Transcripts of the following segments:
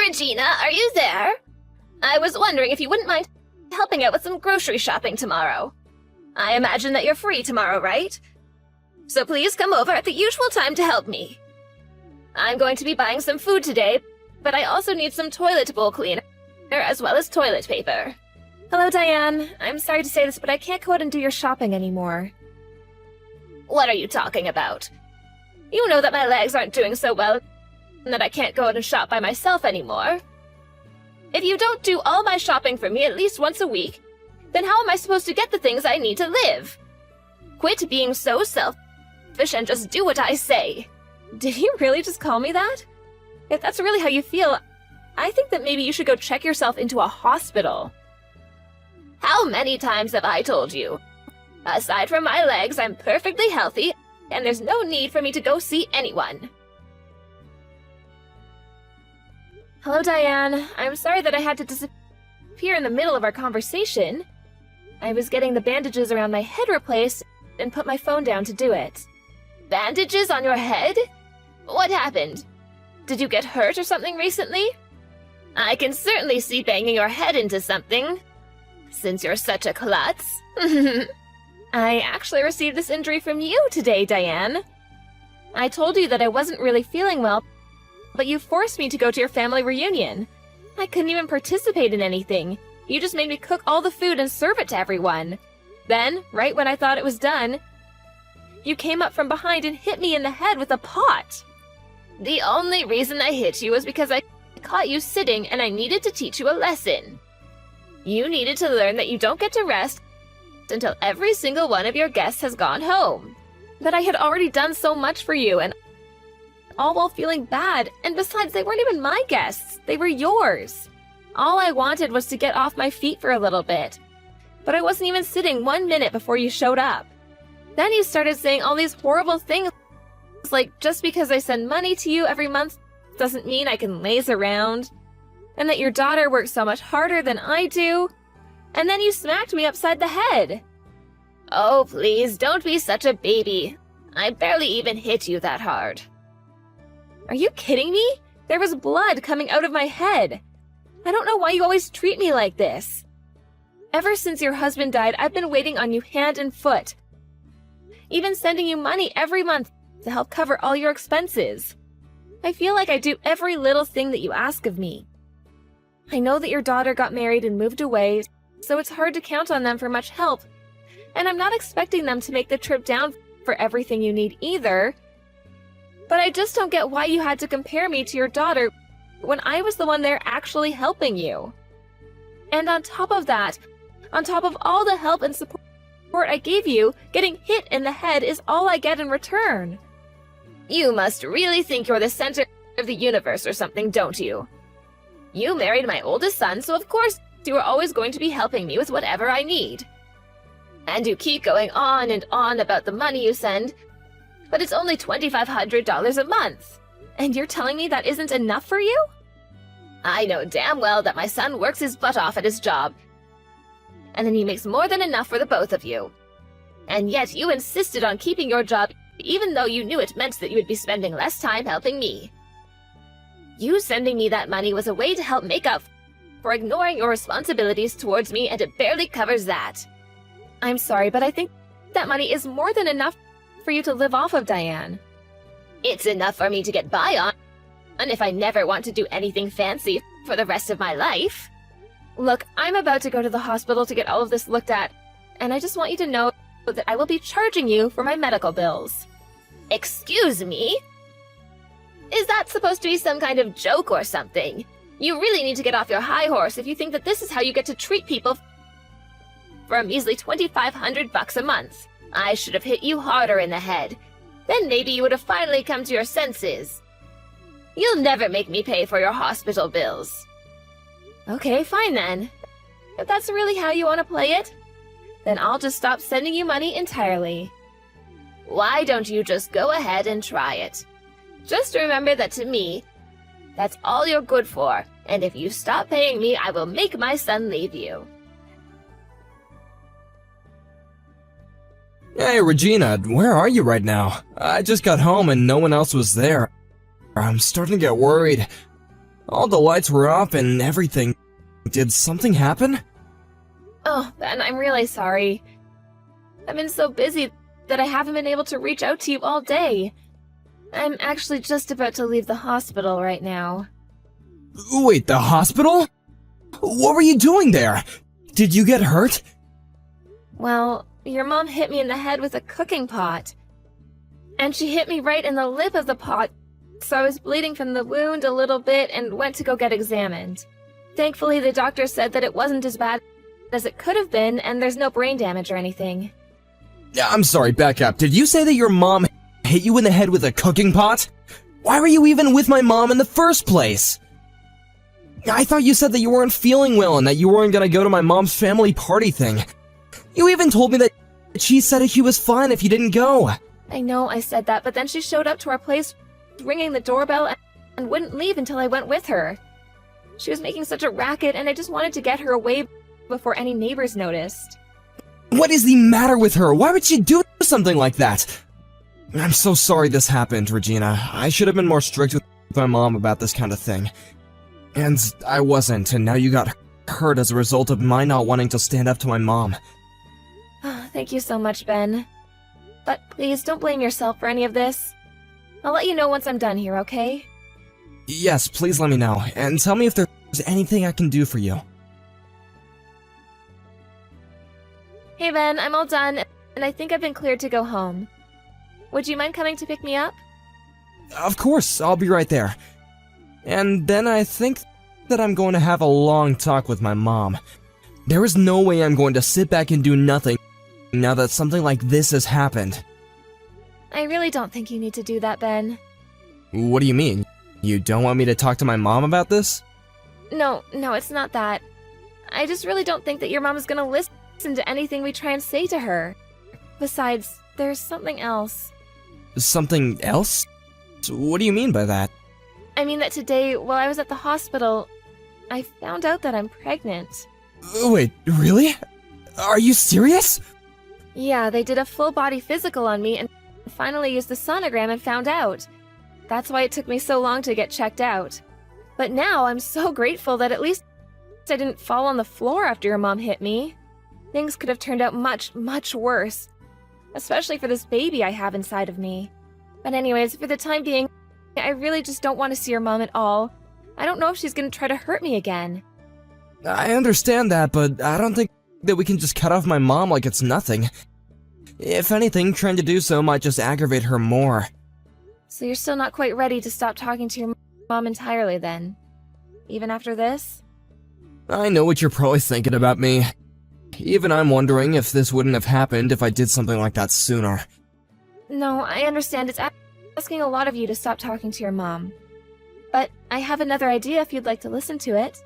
Regina, are you there? I was wondering if you wouldn't mind helping out with some grocery shopping tomorrow. I imagine that you're free tomorrow, right? So please come over at the usual time to help me. I'm going to be buying some food today, but I also need some toilet bowl cleaner, as well as toilet paper. Hello, Diane. I'm sorry to say this, but I can't go out and do your shopping anymore. What are you talking about? You know that my legs aren't doing so well, and that I can't go out and shop by myself anymore. If you don't do all my shopping for me at least once a week, then how am I supposed to get the things I need to live? Quit being so selfish and just do what I say. Did you really just call me that? If that's really how you feel, I think that maybe you should go check yourself into a hospital. How many times have I told you? Aside from my legs, I'm perfectly healthy, and there's no need for me to go see anyone. Hello, Diane. I'm sorry that I had to disappear in the middle of our conversation. I was getting the bandages around my head replaced and put my phone down to do it. Bandages on your head? What happened? Did you get hurt or something recently? I can certainly see banging your head into something, since you're such a klutz. I actually received this injury from you today, Diane. I told you that I wasn't really feeling well, but you forced me to go to your family reunion. I couldn't even participate in anything. You just made me cook all the food and serve it to everyone. Then, right when I thought it was done, you came up from behind and hit me in the head with a pot. The only reason I hit you was because I caught you sitting and I needed to teach you a lesson. You needed to learn that you don't get to rest until every single one of your guests has gone home. But I had already done so much for you, and all while feeling bad, and besides, they weren't even my guests, they were yours. All I wanted was to get off my feet for a little bit. But I wasn't even sitting 1 minute before you showed up. Then you started saying all these horrible things, like just because I send money to you every month doesn't mean I can laze around, and that your daughter works so much harder than I do, and then you smacked me upside the head. Oh, please, don't be such a baby. I barely even hit you that hard. Are you kidding me? There was blood coming out of my head. I don't know why you always treat me like this. Ever since your husband died, I've been waiting on you hand and foot, even sending you money every month to help cover all your expenses. I feel like I do every little thing that you ask of me. I know that your daughter got married and moved away, so it's hard to count on them for much help, and I'm not expecting them to make the trip down for everything you need either. But I just don't get why you had to compare me to your daughter when I was the one there actually helping you. And on top of that, on top of all the help and support I gave you, getting hit in the head is all I get in return. You must really think you're the center of the universe or something, don't you? You married my oldest son, so of course you are always going to be helping me with whatever I need. And you keep going on and on about the money you send, but it's only $2,500 a month. And you're telling me that isn't enough for you? I know damn well that my son works his butt off at his job, and then he makes more than enough for the both of you. And yet you insisted on keeping your job even though you knew it meant that you would be spending less time helping me. You sending me that money was a way to help make up for ignoring your responsibilities towards me, and it barely covers that. I'm sorry, but I think that money is more than enough for you to live off of, Diane. It's enough for me to get by on, and if I never want to do anything fancy for the rest of my life. Look, I'm about to go to the hospital to get all of this looked at, and I just want you to know that I will be charging you for my medical bills. Excuse me? Is that supposed to be some kind of joke or something? You really need to get off your high horse if you think that this is how you get to treat people for a measly $2,500 a month. I should have hit you harder in the head. Then maybe you would have finally come to your senses. You'll never make me pay for your hospital bills. Okay, fine then. If that's really how you want to play it, then I'll just stop sending you money entirely. Why don't you just go ahead and try it? Just remember that to me, that's all you're good for, and if you stop paying me, I will make my son leave you. Hey, Regina, where are you right now? I just got home and no one else was there. I'm starting to get worried. All the lights were off and everything. Did something happen? Oh, Ben, I'm really sorry. I've been so busy that I haven't been able to reach out to you all day. I'm actually just about to leave the hospital right now. Wait, the hospital? What were you doing there? Did you get hurt? Well, your mom hit me in the head with a cooking pot. And she hit me right in the lip of the pot, so I was bleeding from the wound a little bit and went to go get examined. Thankfully, the doctor said that it wasn't as bad as it could have been, and there's no brain damage or anything. I'm sorry, back up. Did you say that your mom hit you in the head with a cooking pot? Why were you even with my mom in the first place? I thought you said that you weren't feeling well and that you weren't gonna go to my mom's family party thing. You even told me that she said that she was fine if you didn't go. I know I said that, but then she showed up to our place ringing the doorbell and wouldn't leave until I went with her. She was making such a racket, and I just wanted to get her away before any neighbors noticed. What is the matter with her? Why would she do something like that? I'm so sorry this happened, Regina. I should have been more strict with my mom about this kind of thing. And I wasn't, and now you got hurt as a result of my not wanting to stand up to my mom. Thank you so much, Ben. But please, don't blame yourself for any of this. I'll let you know once I'm done here, okay? Yes, please let me know, and tell me if there's anything I can do for you. Hey, Ben, I'm all done, and I think I've been cleared to go home. Would you mind coming to pick me up? Of course, I'll be right there. And then I think that I'm going to have a long talk with my mom. There is no way I'm going to sit back and do nothing now that something like this has happened. I really don't think you need to do that, Ben. What do you mean? You don't want me to talk to my mom about this? No, it's not that. I just really don't think that your mom is gonna listen to anything we try and say to her. Besides, there's something else. Something else? What do you mean by that? I mean that today, while I was at the hospital, I found out that I'm pregnant. Wait, really? Are you serious? Yeah, they did a full-body physical on me and finally used the sonogram and found out. That's why it took me so long to get checked out. But now I'm so grateful that at least I didn't fall on the floor after your mom hit me. Things could have turned out much, much worse. Especially for this baby I have inside of me. But anyways, for the time being, I really just don't want to see your mom at all. I don't know if she's gonna try to hurt me again. I understand that, but I don't think that we can just cut off my mom like it's nothing. If anything, trying to do so might just aggravate her more. So you're still not quite ready to stop talking to your mom entirely then? Even after this? I know what you're probably thinking about me. Even I'm wondering if this wouldn't have happened if I did something like that sooner. No, I understand it's asking a lot of you to stop talking to your mom. But I have another idea if you'd like to listen to it.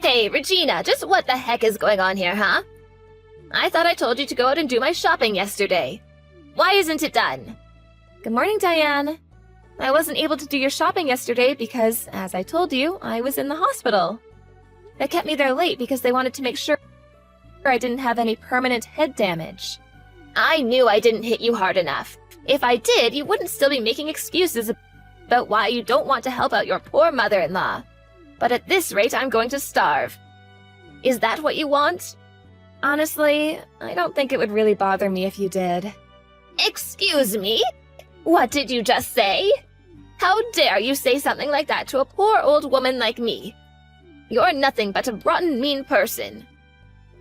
Hey, Regina, just what the heck is going on here, huh? I thought I told you to go out and do my shopping yesterday. Why isn't it done? Good morning, Diane. I wasn't able to do your shopping yesterday because, as I told you, I was in the hospital. They kept me there late because they wanted to make sure I didn't have any permanent head damage. I knew I didn't hit you hard enough. If I did, you wouldn't still be making excuses about why you don't want to help out your poor mother-in-law. But at this rate, I'm going to starve. Is that what you want? Honestly, I don't think it would really bother me if you did. Excuse me? What did you just say? How dare you say something like that to a poor old woman like me? You're nothing but a rotten, mean person.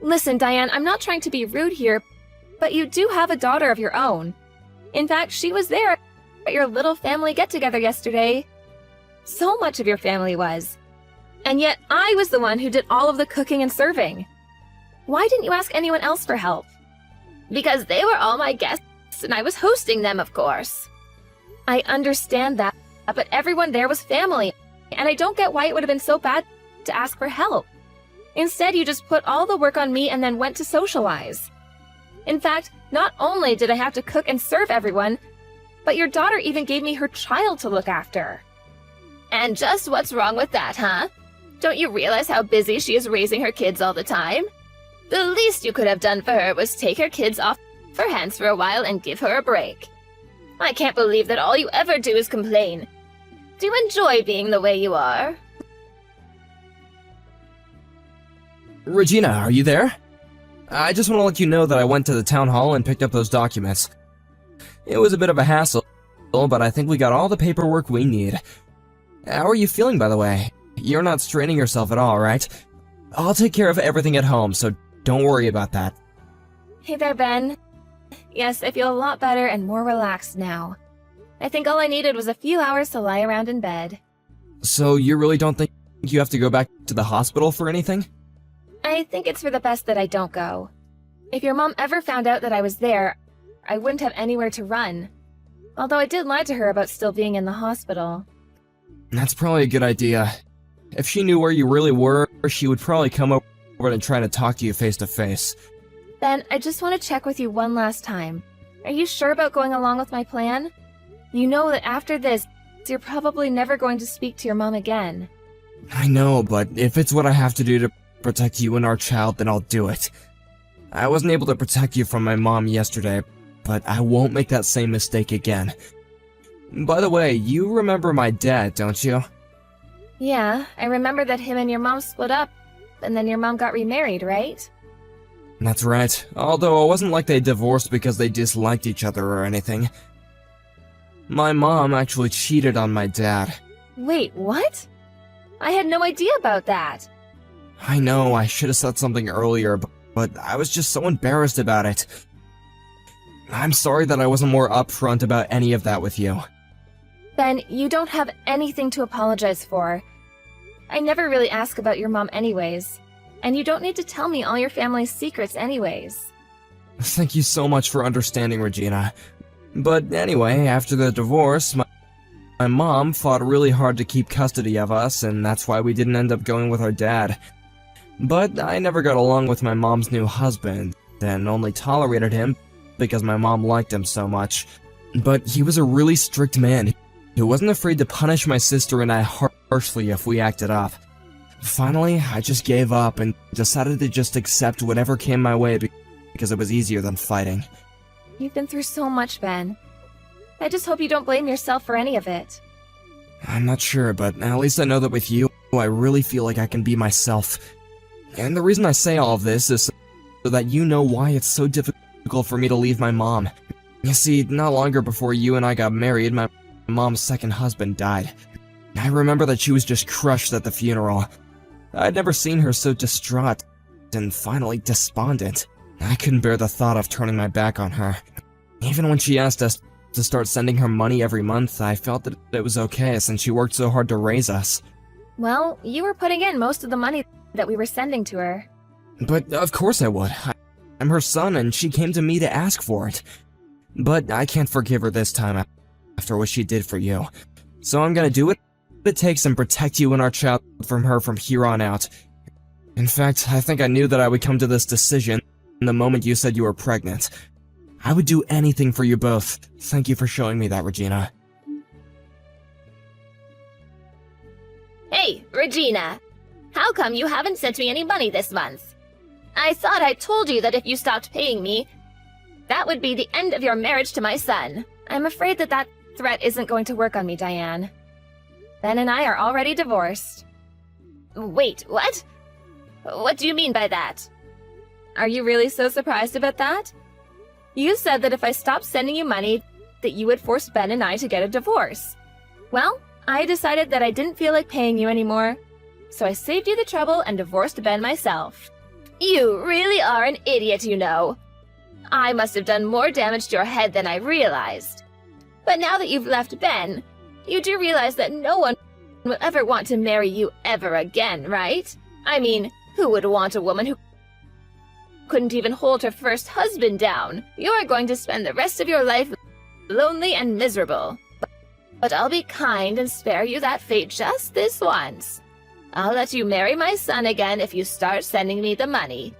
Listen, Diane, I'm not trying to be rude here, but you do have a daughter of your own. In fact, she was there at your little family get-together yesterday. So much of your family was. And yet I was the one who did all of the cooking and serving. Why didn't you ask anyone else for help? Because they were all my guests, and I was hosting them, of course. I understand that, but everyone there was family, and I don't get why it would have been so bad to ask for help. Instead, you just put all the work on me and then went to socialize. In fact, not only did I have to cook and serve everyone, but your daughter even gave me her child to look after. And just what's wrong with that, huh? Don't you realize how busy she is raising her kids all the time? The least you could have done for her was take her kids off her hands for a while and give her a break. I can't believe that all you ever do is complain. Do you enjoy being the way you are? Regina, are you there? I just want to let you know that I went to the town hall and picked up those documents. It was a bit of a hassle, but I think we got all the paperwork we need. How are you feeling, by the way? You're not straining yourself at all, right? I'll take care of everything at home, so don't worry about that. Hey there, Ben. Yes, I feel a lot better and more relaxed now. I think all I needed was a few hours to lie around in bed. So you really don't think you have to go back to the hospital for anything? I think it's for the best that I don't go. If your mom ever found out that I was there, I wouldn't have anywhere to run. Although I did lie to her about still being in the hospital. That's probably a good idea. If she knew where you really were, she would probably come over and try to talk to you face to face. Ben, I just want to check with you one last time. Are you sure about going along with my plan? You know that after this, you're probably never going to speak to your mom again. I know, but if it's what I have to do to protect you and our child, then I'll do it. I wasn't able to protect you from my mom yesterday, but I won't make that same mistake again. By the way, you remember my dad, don't you? Yeah, I remember that him and your mom split up, and then your mom got remarried, right? That's right, although it wasn't like they divorced because they disliked each other or anything. My mom actually cheated on my dad. Wait, what? I had no idea about that. I know, I should have said something earlier, but I was just so embarrassed about it. I'm sorry that I wasn't more upfront about any of that with you. Ben, you don't have anything to apologize for. I never really ask about your mom anyways. And you don't need to tell me all your family's secrets anyways. Thank you so much for understanding, Regina. But anyway, after the divorce, my mom fought really hard to keep custody of us, and that's why we didn't end up going with our dad. But I never got along with my mom's new husband, and only tolerated him because my mom liked him so much. But he was a really strict man who wasn't afraid to punish my sister and I harshly if we acted up. Finally, I just gave up and decided to just accept whatever came my way because it was easier than fighting. You've been through so much, Ben. I just hope you don't blame yourself for any of it. I'm not sure, but at least I know that with you, I really feel like I can be myself. And the reason I say all of this is so that you know why it's so difficult for me to leave my mom. You see, not longer before you and I got married, my mom's second husband died. I remember that she was just crushed at the funeral. I'd never seen her so distraught and finally despondent. I couldn't bear the thought of turning my back on her. Even when she asked us to start sending her money every month, I felt that it was okay since she worked so hard to raise us. Well, you were putting in most of the money that we were sending to her. But of course I would. I'm her son and she came to me to ask for it. But I can't forgive her this time after what she did for you. So I'm gonna do what it takes and protect you and our child from her from here on out. In fact, I think I knew that I would come to this decision the moment you said you were pregnant. I would do anything for you both. Thank you for showing me that, Regina. Hey, Regina! How come you haven't sent me any money this month? I thought I told you that if you stopped paying me, that would be the end of your marriage to my son. I'm afraid that threat isn't going to work on me, Diane. Ben and I are already divorced. Wait, what? What do you mean by that? Are you really so surprised about that? You said that if I stopped sending you money, that you would force Ben and I to get a divorce. Well, I decided that I didn't feel like paying you anymore, so I saved you the trouble and divorced Ben myself. You really are an idiot, you know. I must have done more damage to your head than I realized. But now that you've left Ben, you do realize that no one will ever want to marry you ever again, right? I mean, who would want a woman who couldn't even hold her first husband down? You're going to spend the rest of your life lonely and miserable. But I'll be kind and spare you that fate just this once. I'll let you marry my son again if you start sending me the money.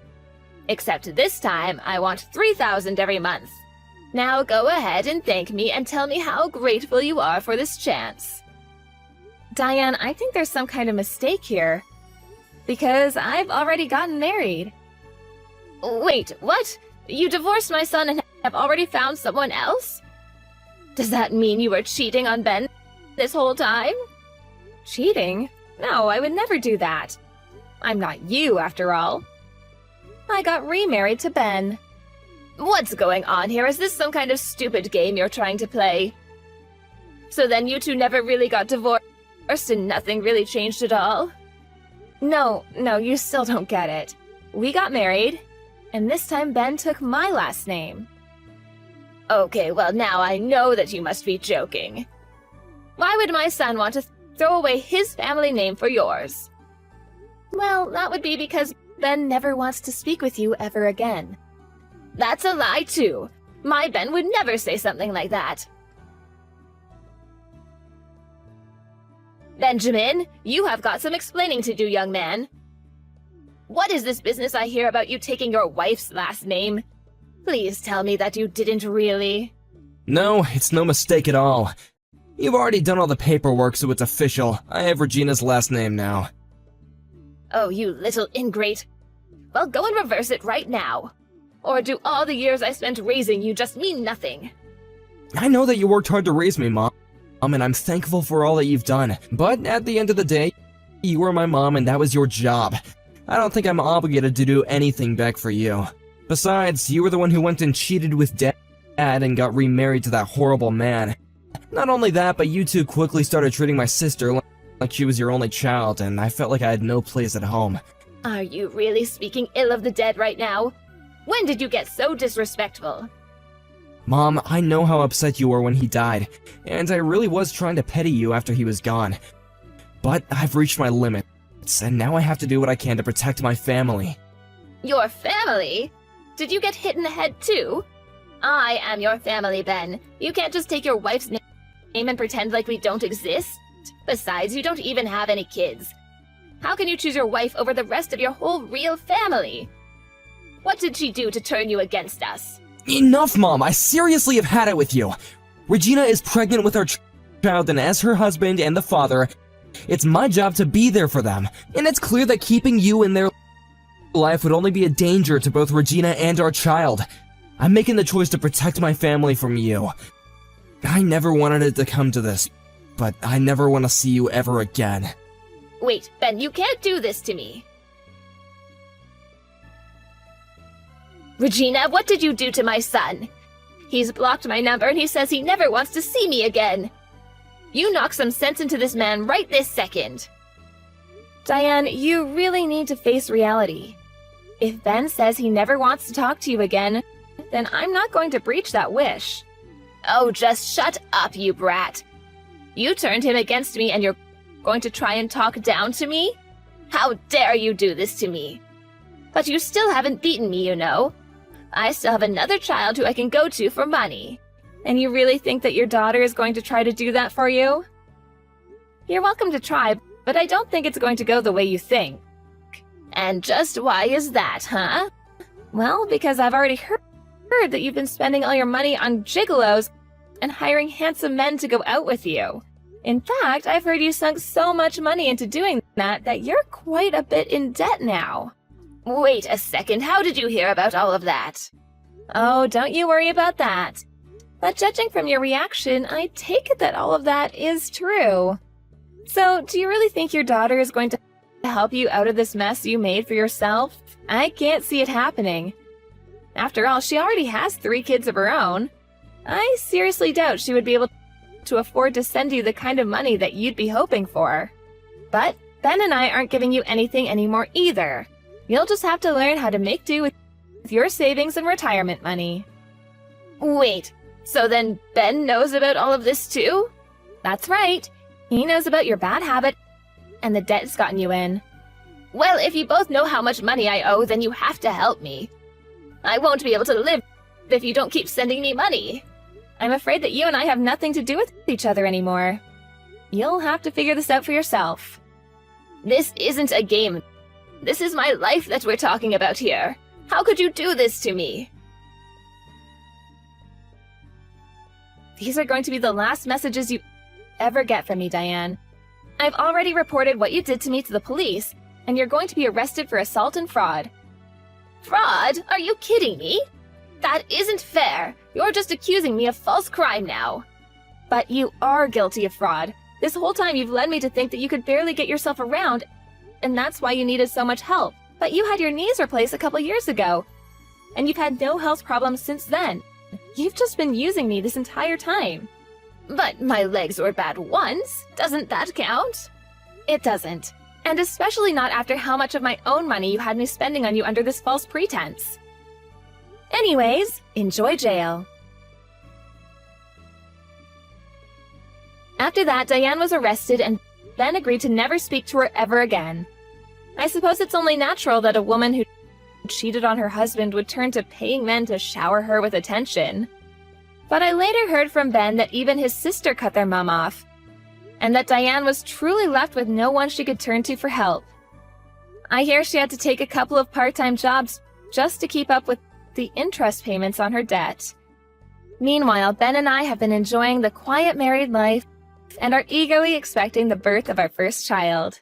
Except this time, I want $3,000 every month. Now go ahead and thank me and tell me how grateful you are for this chance. Diane, I think there's some kind of mistake here. Because I've already gotten married. Wait, what? You divorced my son and have already found someone else? Does that mean you were cheating on Ben this whole time? Cheating? No, I would never do that. I'm not you, after all. I got remarried to Ben. What's going on here? Is this some kind of stupid game you're trying to play? So then you two never really got divorced and nothing really changed at all? No, you still don't get it. We got married, and this time Ben took my last name. Okay, well now I know that you must be joking. Why would my son want to throw away his family name for yours? Well, that would be because Ben never wants to speak with you ever again. That's a lie too. My Ben would never say something like that. Benjamin, you have got some explaining to do, young man. What is this business I hear about you taking your wife's last name? Please tell me that you didn't really. No, it's no mistake at all. You've already done all the paperwork, so it's official. I have Regina's last name now. Oh, you little ingrate. Well, go and reverse it right now. Or do all the years I spent raising you just mean nothing? I know that you worked hard to raise me, Mom, and I'm thankful for all that you've done. But at the end of the day, you were my mom and that was your job. I don't think I'm obligated to do anything back for you. Besides, you were the one who went and cheated with Dad and got remarried to that horrible man. Not only that, but you two quickly started treating my sister like she was your only child, and I felt like I had no place at home. Are you really speaking ill of the dead right now? When did you get so disrespectful? Mom, I know how upset you were when he died, and I really was trying to pity you after he was gone. But I've reached my limits, and now I have to do what I can to protect my family. Your family? Did you get hit in the head too? I am your family, Ben. You can't just take your wife's name and pretend like we don't exist. Besides, you don't even have any kids. How can you choose your wife over the rest of your whole real family? What did she do to turn you against us? Enough, Mom! I seriously have had it with you! Regina is pregnant with our child, and as her husband and the father, it's my job to be there for them. And it's clear that keeping you in their life would only be a danger to both Regina and our child. I'm making the choice to protect my family from you. I never wanted it to come to this, but I never want to see you ever again. Wait, Ben, you can't do this to me. Regina, what did you do to my son? He's blocked my number and he says he never wants to see me again. You knock some sense into this man right this second. Diane, you really need to face reality. If Ben says he never wants to talk to you again, then I'm not going to breach that wish. Oh, just shut up, you brat. You turned him against me and you're going to try and talk down to me? How dare you do this to me? But you still haven't beaten me, you know. I still have another child who I can go to for money. And you really think that your daughter is going to try to do that for you? You're welcome to try, but I don't think it's going to go the way you think. And just why is that, huh? Well, because I've already heard that you've been spending all your money on gigolos and hiring handsome men to go out with you. In fact, I've heard you sunk so much money into doing that you're quite a bit in debt now. Wait a second, how did you hear about all of that? Oh, don't you worry about that. But judging from your reaction, I take it that all of that is true. So, do you really think your daughter is going to help you out of this mess you made for yourself? I can't see it happening. After all, she already has 3 kids of her own. I seriously doubt she would be able to afford to send you the kind of money that you'd be hoping for. But Ben and I aren't giving you anything anymore either. You'll just have to learn how to make do with your savings and retirement money. Wait, so then Ben knows about all of this too? That's right. He knows about your bad habit and the debt it's gotten you in. Well, if you both know how much money I owe, then you have to help me. I won't be able to live if you don't keep sending me money. I'm afraid that you and I have nothing to do with each other anymore. You'll have to figure this out for yourself. This isn't a game. This is my life that we're talking about here. How could you do this to me? These are going to be the last messages you ever get from me, Diane. I've already reported what you did to me to the police, and you're going to be arrested for assault and fraud. Fraud? Are you kidding me? That isn't fair. You're just accusing me of false crime now. But you are guilty of fraud. This whole time you've led me to think that you could barely get yourself around, and that's why you needed so much help. But you had your knees replaced a couple years ago, and you've had no health problems since then. You've just been using me this entire time. But my legs were bad once. Doesn't that count? It doesn't. And especially not after how much of my own money you had me spending on you under this false pretense. Anyways, enjoy jail. After that, Diane was arrested and Ben agreed to never speak to her ever again. I suppose it's only natural that a woman who cheated on her husband would turn to paying men to shower her with attention. But I later heard from Ben that even his sister cut their mom off, and that Diane was truly left with no one she could turn to for help. I hear she had to take a couple of part-time jobs just to keep up with the interest payments on her debt. Meanwhile, Ben and I have been enjoying the quiet married life and are eagerly expecting the birth of our first child.